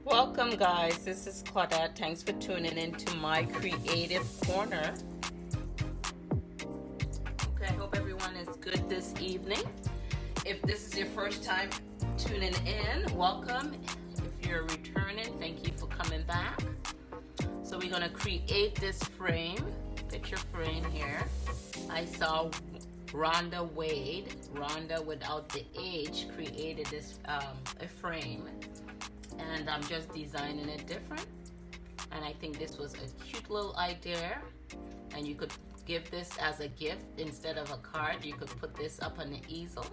Welcome guys, this is Claudette. Thanks for tuning into my creative corner. Okay, I hope everyone is good this evening. If this is your first time tuning in, welcome. If you're returning, thank you for coming back. So we're going to create this frame, picture frame here. I saw Rhonda Wade, Rhonda without the H, created this a frame. And I'm just designing it different, and I think this was a cute little idea, and you could give this as a gift instead of a card. You could put this up on the easel.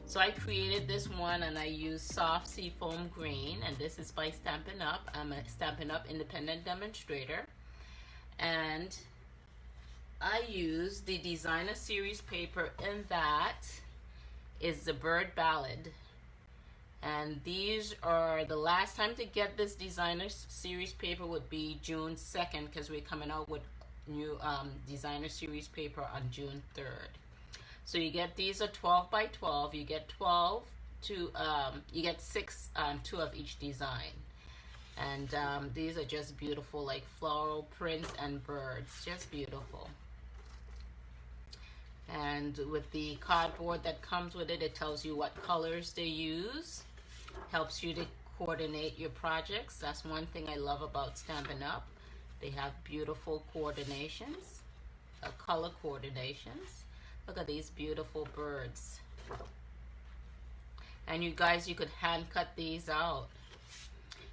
So I created this one, and I used soft seafoam green, and this is by Stampin' Up. I'm a Stampin' Up independent demonstrator, and I used the designer series paper, and that is the Bird Ballad. And these are the last time to get this designer series paper would be June 2nd, because we're coming out with new designer series paper on June 3rd. So you get, these are 12 by 12. You get 12 to you get 6 2 of each design. And these are just beautiful, like floral prints and birds, just beautiful. And with the cardboard that comes with it, it tells you what colors they use. Helps you to coordinate your projects. That's one thing I love about Stampin' Up. They have beautiful coordinations, color coordinations. Look at these beautiful birds. And you guys, you could hand cut these out.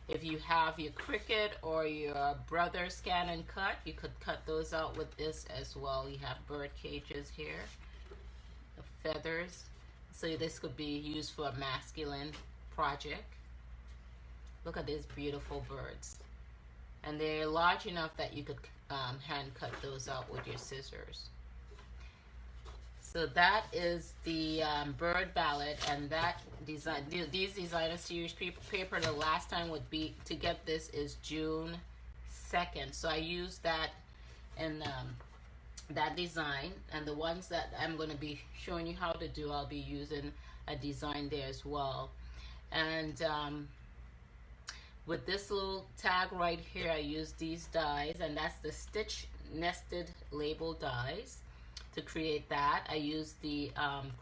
If you have your Cricut or your Brother Scan and Cut, you could cut those out with this as well. You have bird cages here, the feathers. So this could be used for a masculine project. Look at these beautiful birds, and they're large enough that you could hand cut those out with your scissors. So that is the Bird Ballad, and that design, these designer series paper, the last time would be to get this is June 2nd. So I used that in that design, and the ones that I'm going to be showing you how to do, I'll be using a design there as well. And with this little tag right here, I use these dies, and that's the stitch nested label dies. To create that, I use the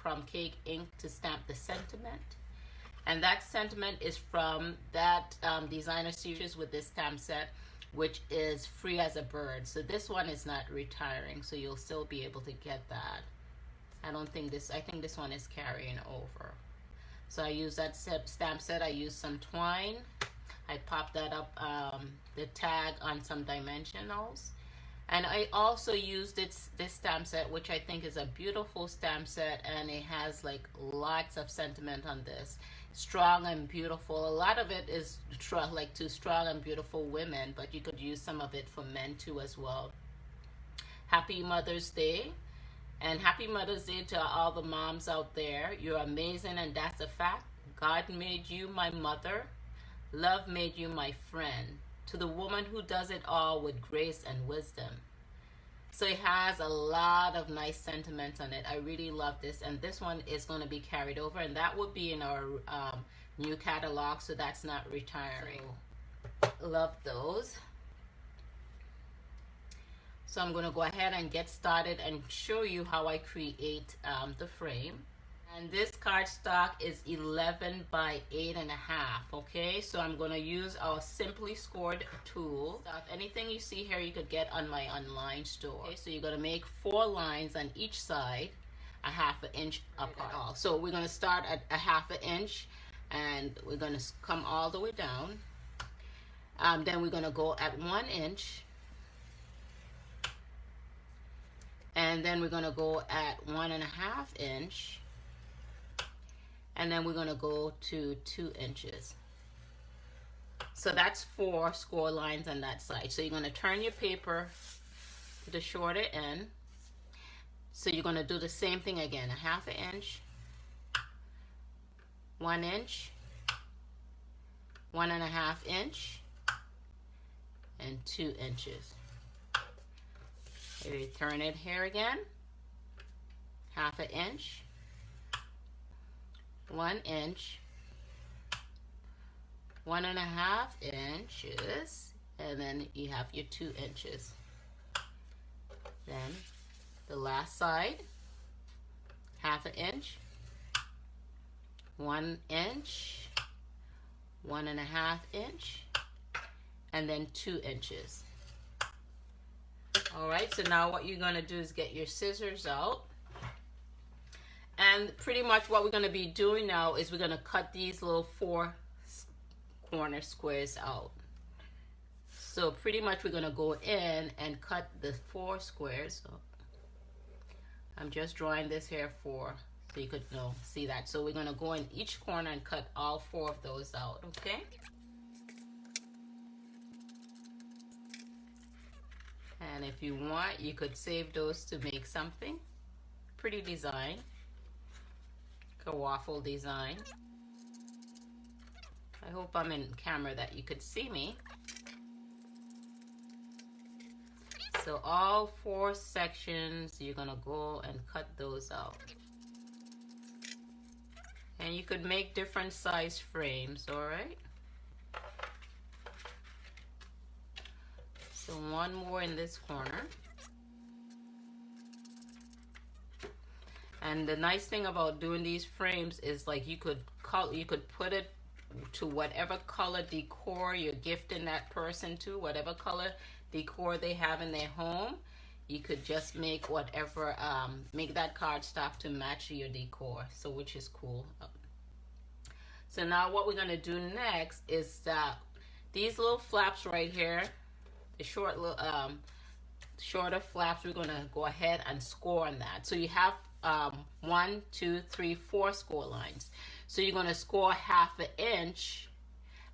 crumb cake ink to stamp the sentiment, and that sentiment is from that designer series with this stamp set, which is Free as a Bird. So this one is not retiring, so you'll still be able to get that. I think this one is carrying over. So I use that stamp set. I use some twine. I popped that up, the tag on some dimensionals. And I also used this stamp set, which I think is a beautiful stamp set, and it has like lots of sentiment on this. Strong and beautiful. A lot of it is like to strong and beautiful women, but you could use some of it for men too as well. Happy Mother's Day. And happy Mother's Day to all the moms out there. You're amazing, and that's a fact. God made you my mother. Love made you my friend. To the woman who does it all with grace and wisdom. So it has a lot of nice sentiments on it. I really love this, and this one is going to be carried over, and that would be in our new catalog, so that's not retiring. So, love those. So I'm going to go ahead and get started and show you how I create the frame. And this cardstock is 11 by 8.5, okay? So I'm going to use our Simply Scored tool. Anything you see here you could get on my online store. Okay, so you're going to make 4 lines on each side, a 1/2 inch apart. So we're going to start at a 1/2 inch, and we're going to come all the way down. Then we're going to go at 1 inch. And then we're going to go at 1.5 inch. And then we're going to go to 2 inches. So that's 4 score lines on that side. So you're going to turn your paper to the shorter end. So you're going to do the same thing again. A 1/2 inch, 1 inch, 1.5 inch, and 2 inches. You turn it here again, 1/2 inch, 1 inch, 1.5 inches, and then you have your 2 inches. Then the last side, 1/2 inch, 1 inch, 1.5 inch, and then 2 inches. All right, so now what you're gonna do is get your scissors out. And pretty much what we're gonna be doing now is we're gonna cut these little 4 corner squares out. So pretty much we're gonna go in and cut the 4 squares. So I'm just drawing this here so you could see that. So we're gonna go in each corner and cut all 4 of those out, okay? And if you want, you could save those to make something. Pretty design. Like a waffle design. I hope I'm in camera that you could see me. So all 4 sections, you're gonna go and cut those out. And you could make different size frames, all right? So one more in this corner. And the nice thing about doing these frames is like you could put it to whatever color decor you're gifting that person to, whatever color decor they have in their home. You could just make whatever, make that cardstock to match your decor, so which is cool. So now what we're gonna do next is these little flaps right here, the shorter flaps, we're gonna go ahead and score on that. So you have 1, 2, 3, 4 score lines. So you're gonna score 1/2 inch,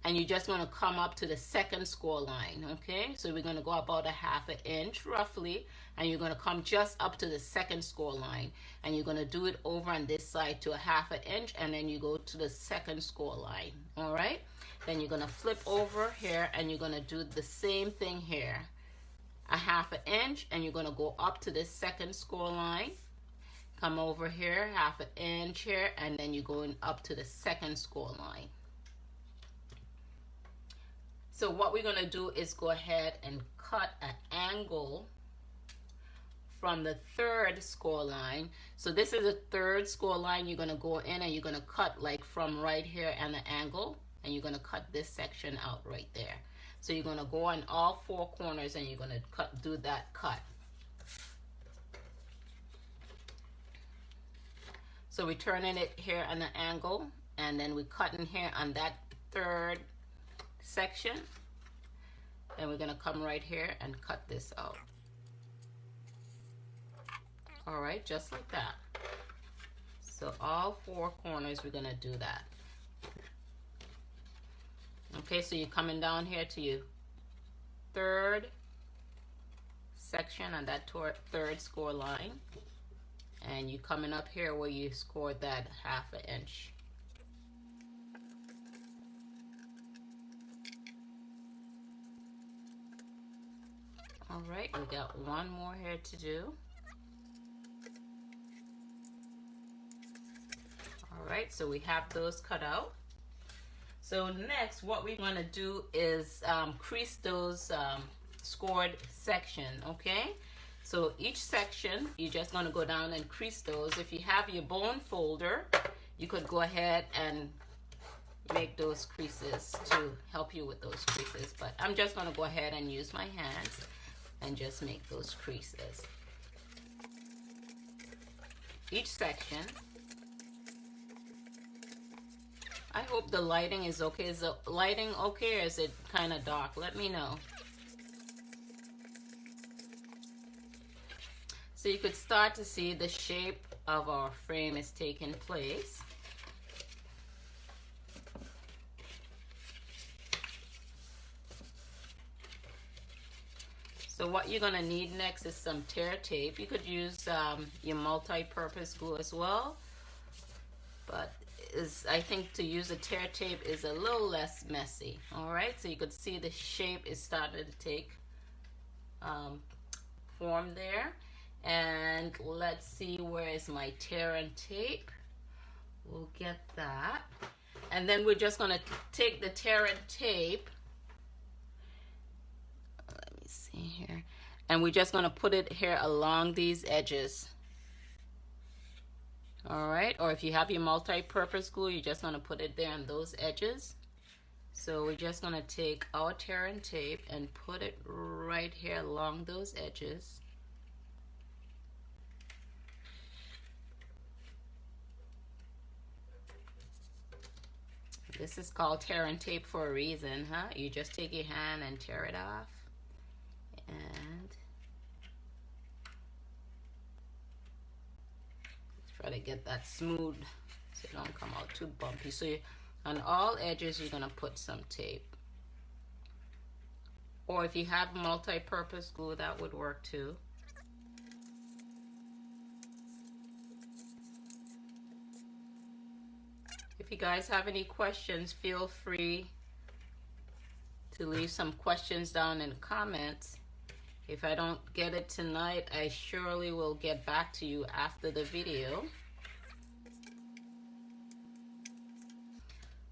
and you're just gonna come up to the second score line, okay? So we're gonna go about 1/2 inch roughly, and you're gonna come just up to the second score line, and you're gonna do it over on this side to 1/2 inch, and then you go to the second score line, all right? Then you're gonna flip over here, and you're gonna do the same thing here, 1/2 inch, and you're gonna go up to this second score line, come over here, 1/2 inch here, and then you're going up to the second score line. So what we're gonna do is go ahead and cut an angle from the 3rd score line. So this is a 3rd score line. You're gonna go in and you're gonna cut like from right here and the angle, and you're gonna cut this section out right there. So you're gonna go on all 4 corners and you're gonna do that cut. So we're turning it here on the angle, and then we're cutting here on that 3rd section. Then we're gonna come right here and cut this out. All right, just like that. So all 4 corners, we're gonna do that. Okay, so you're coming down here to your 3rd section on that 3rd score line, and you're coming up here where you scored that 1/2 inch. All right, we got one more here to do. All right, so we have those cut out. So next, what we're gonna do is crease those scored section, okay? So each section, you're just gonna go down and crease those. If you have your bone folder, you could go ahead and make those creases to help you with those creases. But I'm just gonna go ahead and use my hands and just make those creases. Each section. I hope the lighting is okay. Is the lighting okay, or is it kind of dark? Let me know. So you could start to see the shape of our frame is taking place. So what you're gonna need next is some tear tape. You could use your multi-purpose glue as well, but I think to use a tear tape is a little less messy. All right, so you could see the shape is starting to take form there. And let's see, where is my tear and tape? We'll get that. And then we're just going to take the tear and tape. Let me see here. And we're just going to put it here along these edges. All right, or if you have your multi-purpose glue, you're just going to put it there on those edges. So we're just going to take our tear and tape and put it right here along those edges. This is called tear and tape for a reason, huh? You just take your hand and tear it off. And try to get that smooth so it don't come out too bumpy. So on all edges, you're gonna put some tape. Or if you have multi-purpose glue, that would work too. If you guys have any questions, feel free to leave some questions down in the comments. If I don't get it tonight, I surely will get back to you after the video.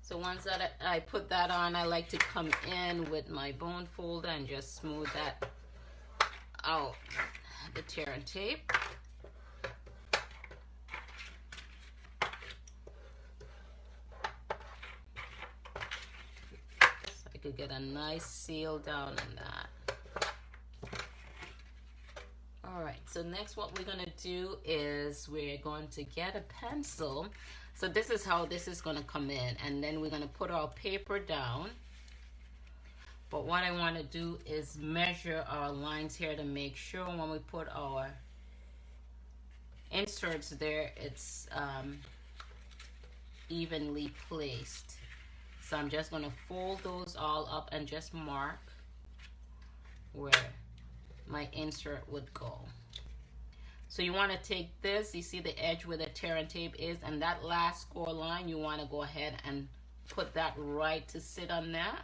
So once that I put that on, I like to come in with my bone folder and just smooth that out, the tear and tape. So I could get a nice seal down in that. Alright, so next what we're going to do is we're going to get a pencil. So this is how this is going to come in, and then we're going to put our paper down. But what I want to do is measure our lines here to make sure when we put our inserts there, it's evenly placed. So I'm just going to fold those all up and just mark where my insert would go. So you want to take this, you see the edge where the tear and tape is, and that last score line, you want to go ahead and put that right to sit on that.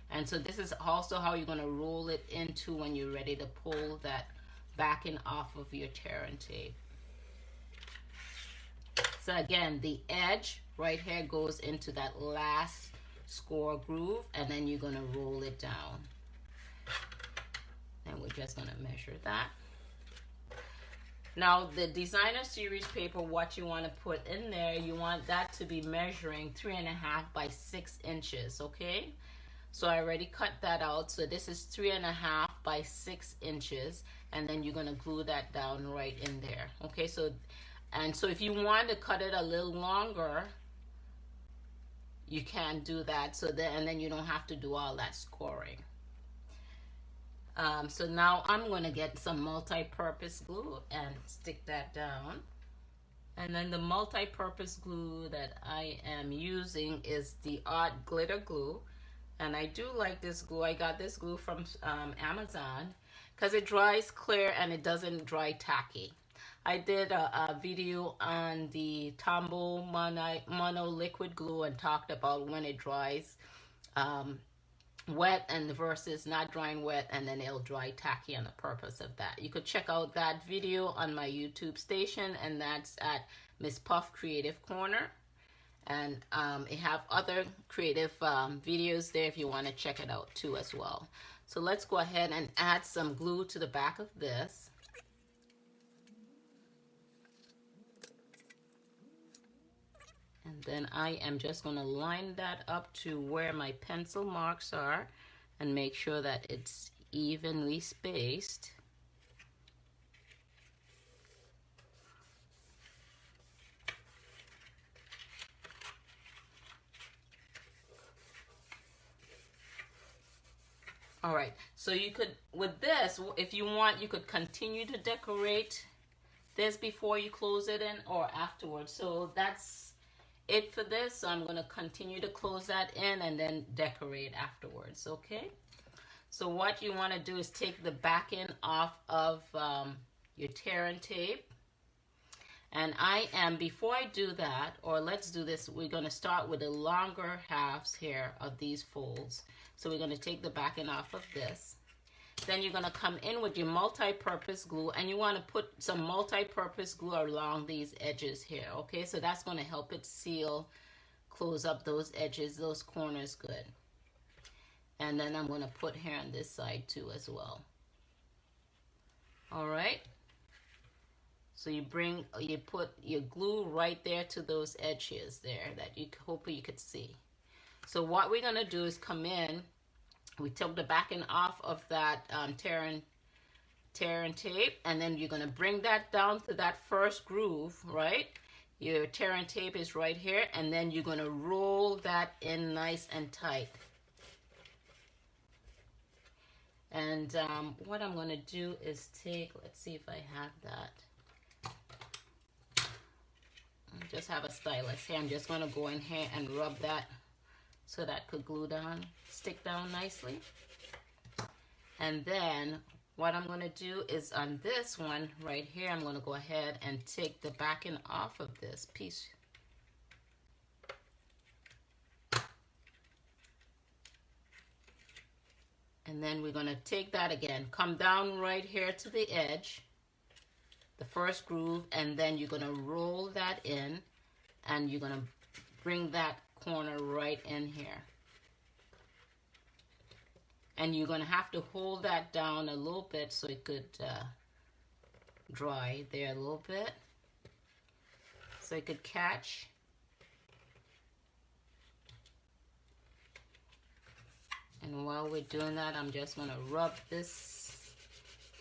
And so this is also how you're going to roll it into when you're ready to pull that backing off of your tear and tape. So again, the edge right here goes into that last score groove, and then you're going to roll it down. And we're just going to measure that. Now the designer series paper, what you want to put in there, you want that to be measuring 3.5 by 6 inches, okay? So I already cut that out. So this is 3.5 by 6 inches, and then you're going to glue that down right in there, okay? So, and so if you want to cut it a little longer, you can do that. So then, and then you don't have to do all that scoring. So now I'm going to get some multi-purpose glue and stick that down. And then the multi-purpose glue that I am using is the Art Glitter Glue. And I do like this glue. I got this glue from Amazon because it dries clear and it doesn't dry tacky. I did a video on the Tombow Mono Liquid Glue and talked about when it dries wet and versus not drying wet, and then it'll dry tacky, and the purpose of that. You could check out that video on my YouTube station, and that's at MsPuff Creative Corner. And it have other creative videos there if you want to check it out too as well. So let's go ahead and add some glue to the back of this. And then I am just going to line that up to where my pencil marks are and make sure that it's evenly spaced. All right, so you could, with this, if you want, you could continue to decorate this before you close it in or afterwards. So that's it for this. So I'm going to continue to close that in and then decorate afterwards, okay? So what you want to do is take the backing off of your tear and tape. And I am, before I do that, or let's do this, we're going to start with the longer halves here of these folds. So we're going to take the backing off of this. Then you're going to come in with your multi-purpose glue, and you want to put some multi-purpose glue along these edges here, okay? So that's going to help it seal close up those edges, those corners good. And then I'm going to put here on this side too as well. All right. So you put your glue right there to those edges there that you hope you could see. So what we're going to do is come in. We took the backing off of that tear and tape, and then you're going to bring that down to that first groove, right? Your tear and tape is right here, and then you're going to roll that in nice and tight. And what I'm going to do is take, let's see if I have that. I just have a stylus here. I'm just going to go in here and rub that so that could glue down, stick down nicely. And then what I'm going to do is on this one right here, I'm going to go ahead and take the backing off of this piece. And then we're going to take that again, come down right here to the edge, the first groove, and then you're going to roll that in, and you're going to bring that corner right in here. And you're going to have to hold that down a little bit so it could dry there a little bit, so it could catch. And while we're doing that, I'm just going to rub this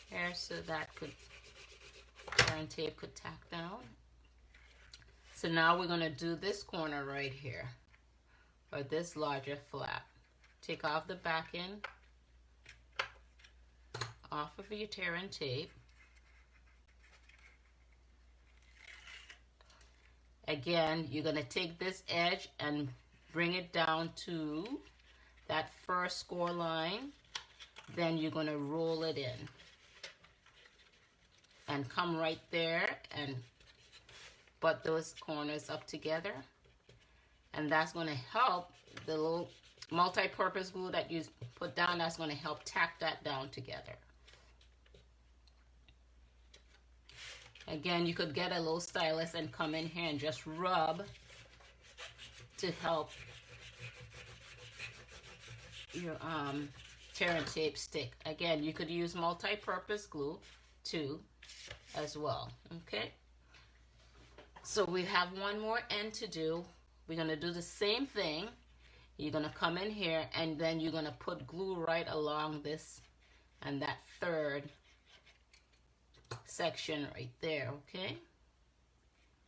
here so that tear and tape could tack down. So now we're going to do this corner right here, or this larger flap. Take off the backing off of your tear and tape. Again, you're going to take this edge and bring it down to that first score line. Then you're going to roll it in and come right there and butt those corners up together. And that's going to help the little multi-purpose glue that you put down. That's going to help tack that down together. Again, you could get a little stylus and come in here and just rub to help your tear and tape stick. Again, you could use multi-purpose glue too as well. Okay, so we have one more end to do. We're going to do the same thing. You're going to come in here, and then you're going to put glue right along this and that third section right there, okay,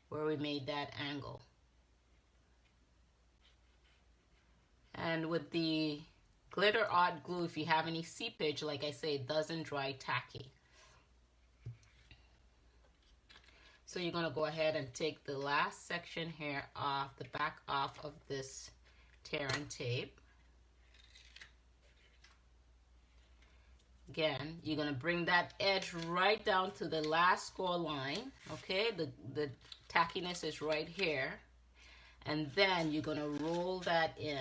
where we made that angle. And with the glitter art glue, if you have any seepage, like I say, it doesn't dry tacky. So you're going to go ahead and take the last section here off, the back off of this tear and tape. Again, you're going to bring that edge right down to the last score line, okay? The tackiness is right here. And then you're going to roll that in.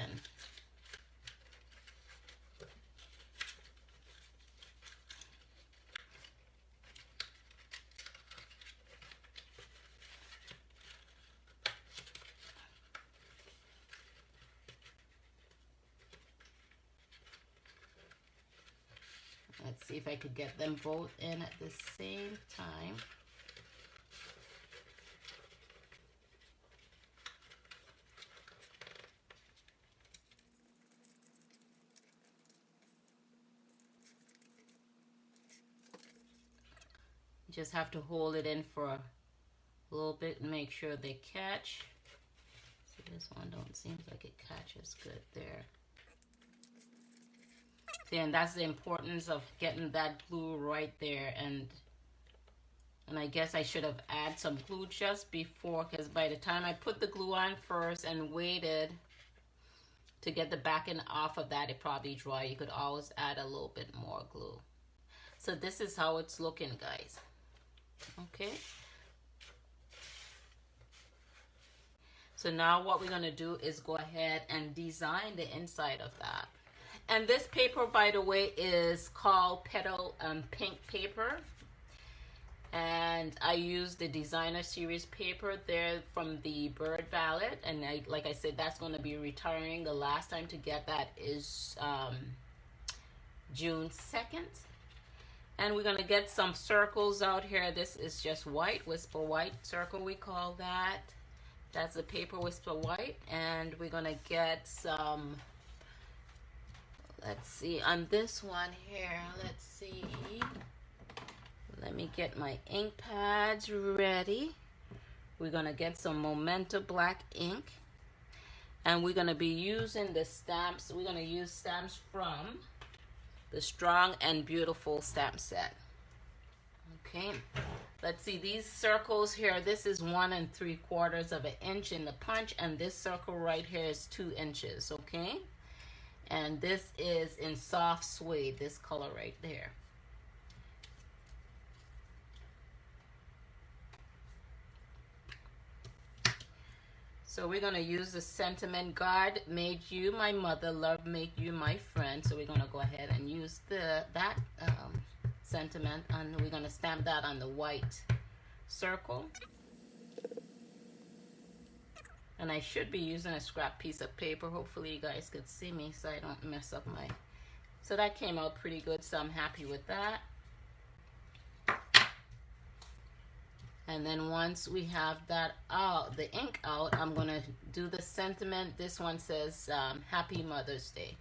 Let's see if I could get them both in at the same time. Just have to hold it in for a little bit and make sure they catch. See, this one don't seem like it catches good there. See, and that's the importance of getting that glue right there. And I guess I should have added some glue just before, because by the time I put the glue on first and waited to get the backing off of that, it probably dry. You could always add a little bit more glue. So this is how it's looking, guys. Okay. So now what we're going to do is go ahead and design the inside of that. And this paper, by the way, is called Petal Pink paper. And I used the designer series paper there from the Bird Ballad, and like I said, that's going to be retiring. The last time to get that is June 2nd. And we're going to get some circles out here. This is just white, Whisper White circle we call that. That's the paper, Whisper White. And we're going to get some, let's see, on this one here, let's see. Let me get my ink pads ready. We're going to get some Momento black ink. And we're going to be using the stamps. We're going to use stamps from the Strong and Beautiful stamp set. Okay, let's see these circles here. This is 1 3/4 of an inch in the punch, and this circle right here is 2 inches. Okay, and this is in soft suede, this color right there. So we're going to use the sentiment, God made you my mother, love made you my friend. So we're going to go ahead and use that sentiment, and we're going to stamp that on the white circle. And I should be using a scrap piece of paper. Hopefully you guys could see me so I don't mess up my... So that came out pretty good, so I'm happy with that. And then once we have that out, the ink out, I'm going to do the sentiment. This one says, Happy Mother's Day.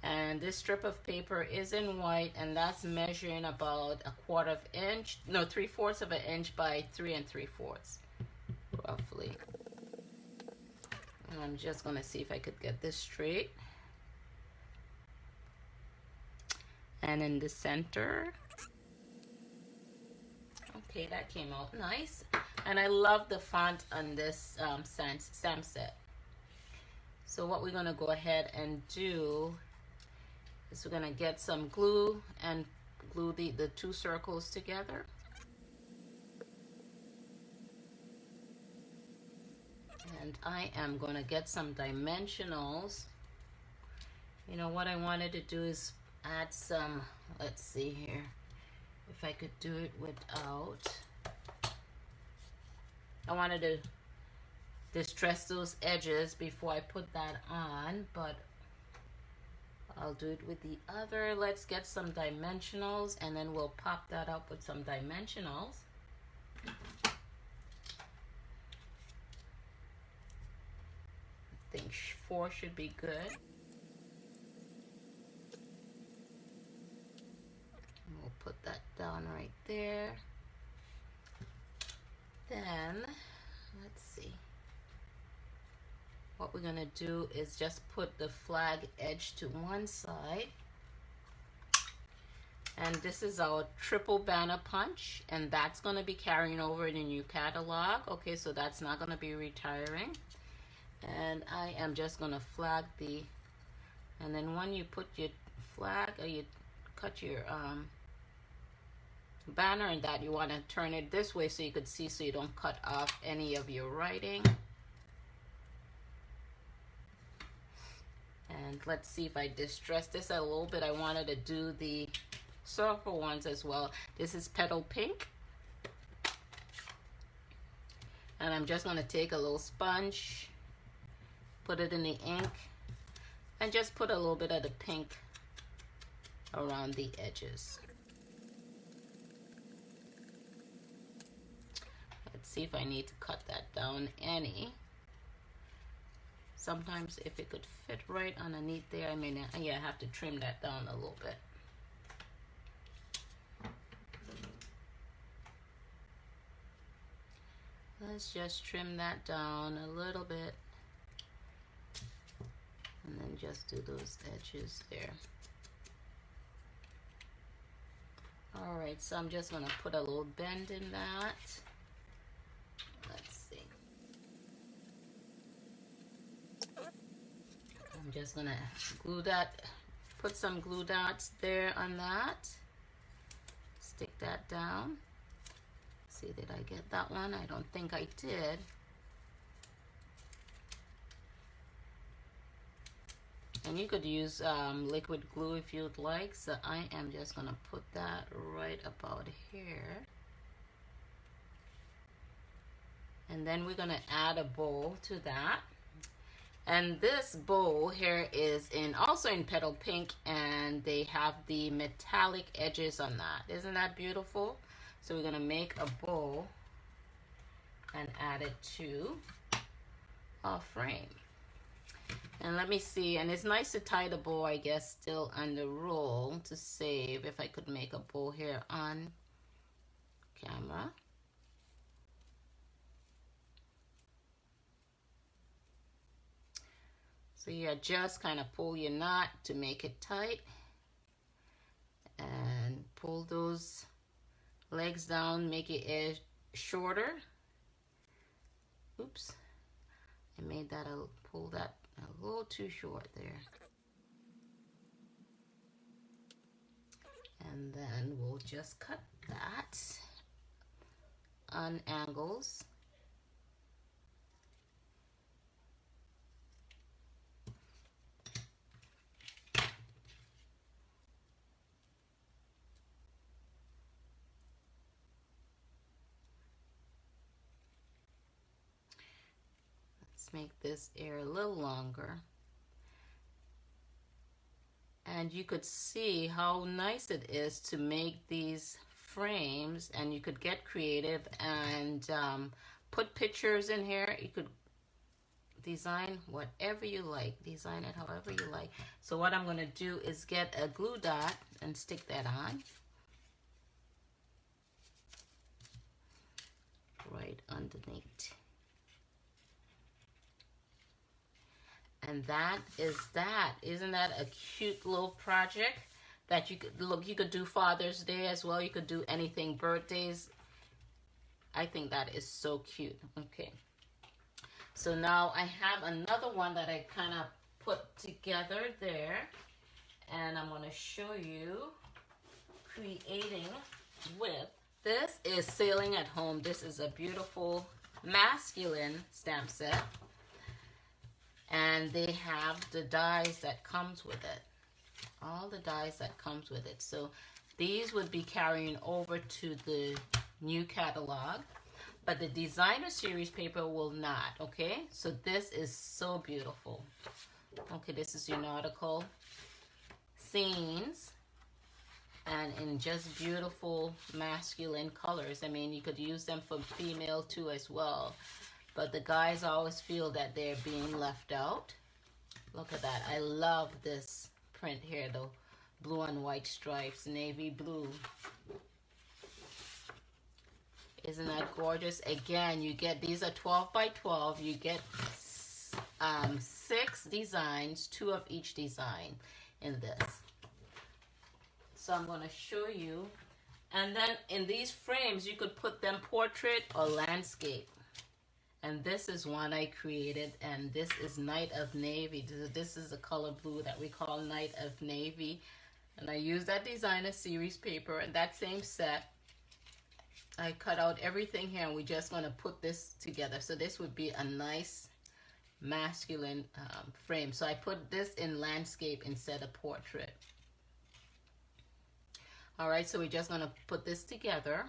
And this strip of paper is in white, and that's measuring about 1/4 inch, no, 3/4 of an inch by 3 3/4, roughly. And I'm just going to see if I could get this straight. And in the center... Okay, that came out nice. And I love the font on this stamp set. So what we're going to go ahead and do is we're going to get some glue and glue the 2 circles together. And I am going to get some dimensionals. You know, what I wanted to do is add some, let's see here. If I could do it without, I wanted to distress those edges before I put that on, but I'll do it with the other. Let's get some dimensionals, and then we'll pop that up with some dimensionals. I think 4 should be good. We'll put that down right there. Then, let's see. What we're going to do is just put the flag edge to one side. And this is our triple banner punch, and that's going to be carrying over in the new catalog. Okay, so that's not going to be retiring. And I am just going to flag and then when you put your flag, or you cut your banner and that, you want to turn it this way so you could see, so you don't cut off any of your writing. And let's see if I distress this a little bit. I wanted to do the circle ones as well. This is Petal Pink. And I'm just going to take a little sponge, put it in the ink, and just put a little bit of the pink around the edges. Let's see if I need to cut that down any. Sometimes if it could fit right underneath there, I may not, yeah, I have to trim that down a little bit. Let's just trim that down a little bit. And then just do those edges there. Alright, so I'm just going to put a little bend in that. Let's see. I'm just going to glue that, put some glue dots there on that. Stick that down. See, did I get that one? I don't think I did. And you could use liquid glue if you'd like. So I am just gonna put that right about here. And then we're gonna add a bow to that. And this bow here is also in petal pink, and they have the metallic edges on that. Isn't that beautiful? So we're gonna make a bow and add it to our frame. And let me see, and it's nice to tie the bow, I guess, still on the roll to save if I could make a bow here on camera. So yeah, just kind of pull your knot to make it tight and pull those legs down, make your edge shorter. Oops, I made that, pull that a little too short there. And then we'll just cut that on angles. Make this ear a little longer, and you could see how nice it is to make these frames, and you could get creative and put pictures in here. You could design whatever you like, design it however you like. So what I'm going to do is get a glue dot and stick that on right underneath. And that is that. Isn't that a cute little project that you could look? You could do Father's Day as well. You could do anything, birthdays. I think that is so cute. Okay. So now I have another one that I kind of put together there, and I'm going to show you creating with. This is Sailing at Home. This is a beautiful masculine stamp set. And they have the dies that comes with it. All the dies that comes with it. So these would be carrying over to the new catalog. But the designer series paper will not, okay? So this is so beautiful. Okay, this is your nautical scenes. And in just beautiful masculine colors. I mean, you could use them for female too as well. But the guys always feel that they're being left out. Look at that. I love this print here, the blue and white stripes, navy blue. Isn't that gorgeous? Again, you get, these are 12 by 12. You get 6 designs, 2 of each design in this. So I'm going to show you. And then in these frames, you could put them portrait or landscape. And this is one I created, and this is Night of Navy. This is the color blue that we call Night of Navy. And I used that designer series paper, and that same set. I cut out everything here, and we're just going to put this together. So this would be a nice masculine frame. So I put this in landscape instead of portrait. All right, so we're just going to put this together.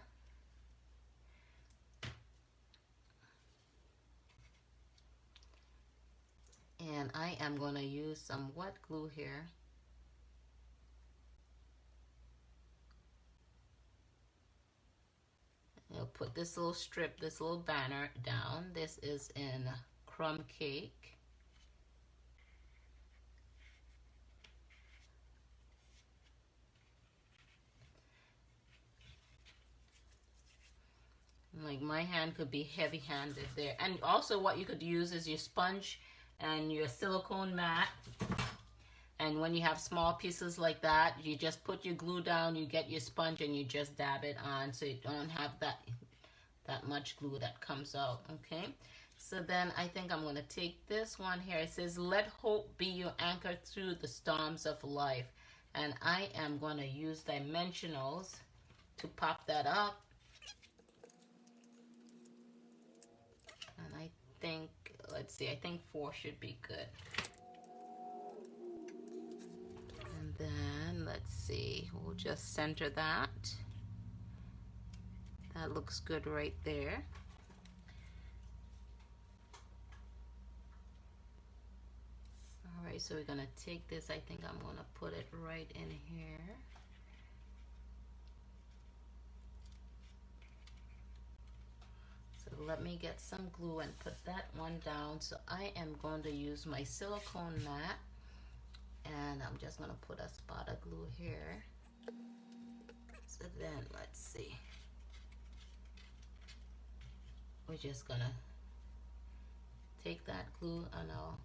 And I am going to use some wet glue here. I'll put this little strip, this little banner down. This is in crumb cake. Like my hand could be heavy-handed there. And also what you could use is your sponge and your silicone mat. And when you have small pieces like that, you just put your glue down, you get your sponge, and you just dab it on so you don't have that much glue that comes out, okay? So then I think I'm going to take this one here. It says, let hope be your anchor through the storms of life. And I am going to use dimensionals to pop that up. And I think, let's see, I think 4 should be good. let's see, we'll just center that. That looks good right there. All right, so we're gonna take this, I think I'm gonna put it right in here. So let me get some glue and put that one down. So I am going to use my silicone mat, and I'm just gonna put a spot of glue here. So then let's see. We're just gonna take that glue and I'll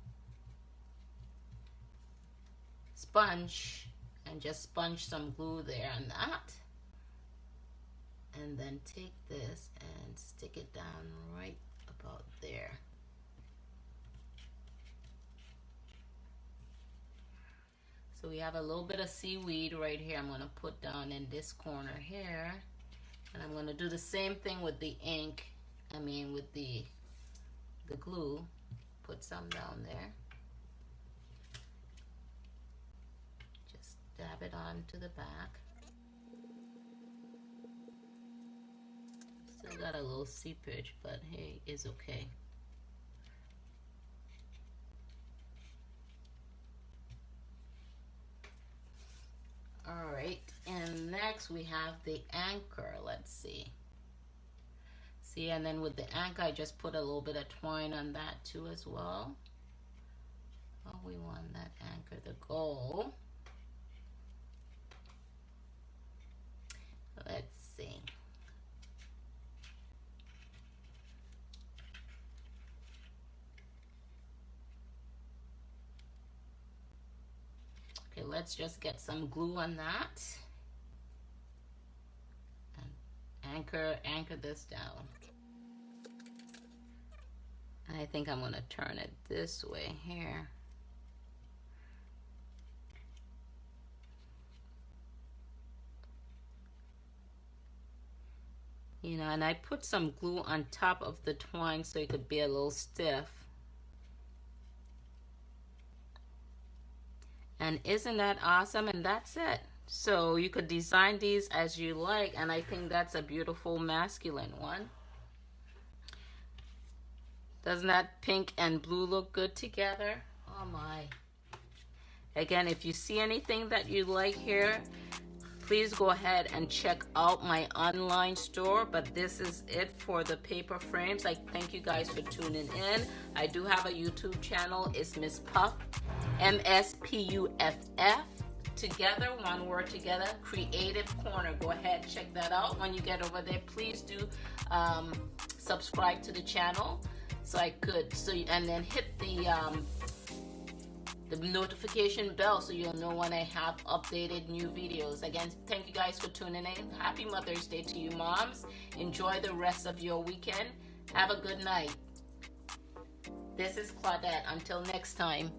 sponge and just sponge some glue there on that. And then take this and stick it down right about there. So we have a little bit of seaweed right here. I'm going to put down in this corner here. And I'm going to do the same thing with the ink. With the glue. Put some down there. Just dab it on to the back. Still got a little seepage, but hey, it's okay. All right, and next we have the anchor. Let's see. See, and then with the anchor, I just put a little bit of twine on that too as well. Oh, we want that anchor to go. Let's see. Okay, let's just get some glue on that. And anchor this down. And I think I'm gonna turn it this way here. You know, and I put some glue on top of the twine so it could be a little stiff. And isn't that awesome? And that's it. So you could design these as you like, and I think that's a beautiful masculine one. Doesn't that pink and blue look good together? Oh my. Again, if you see anything that you like here, please go ahead and check out my online store. But this is it for the paper frames. I thank you guys for tuning in. I do have a YouTube channel. It's MsPuff, MsPuff. Together, one word together, Creative Corner. Go ahead, check that out. When you get over there, please do subscribe to the channel and then hit the notification bell so you'll know when I have updated new videos. Again, thank you guys for tuning in. Happy Mother's Day to you moms. Enjoy the rest of your weekend. Have a good night. This is Claudette. Until next time.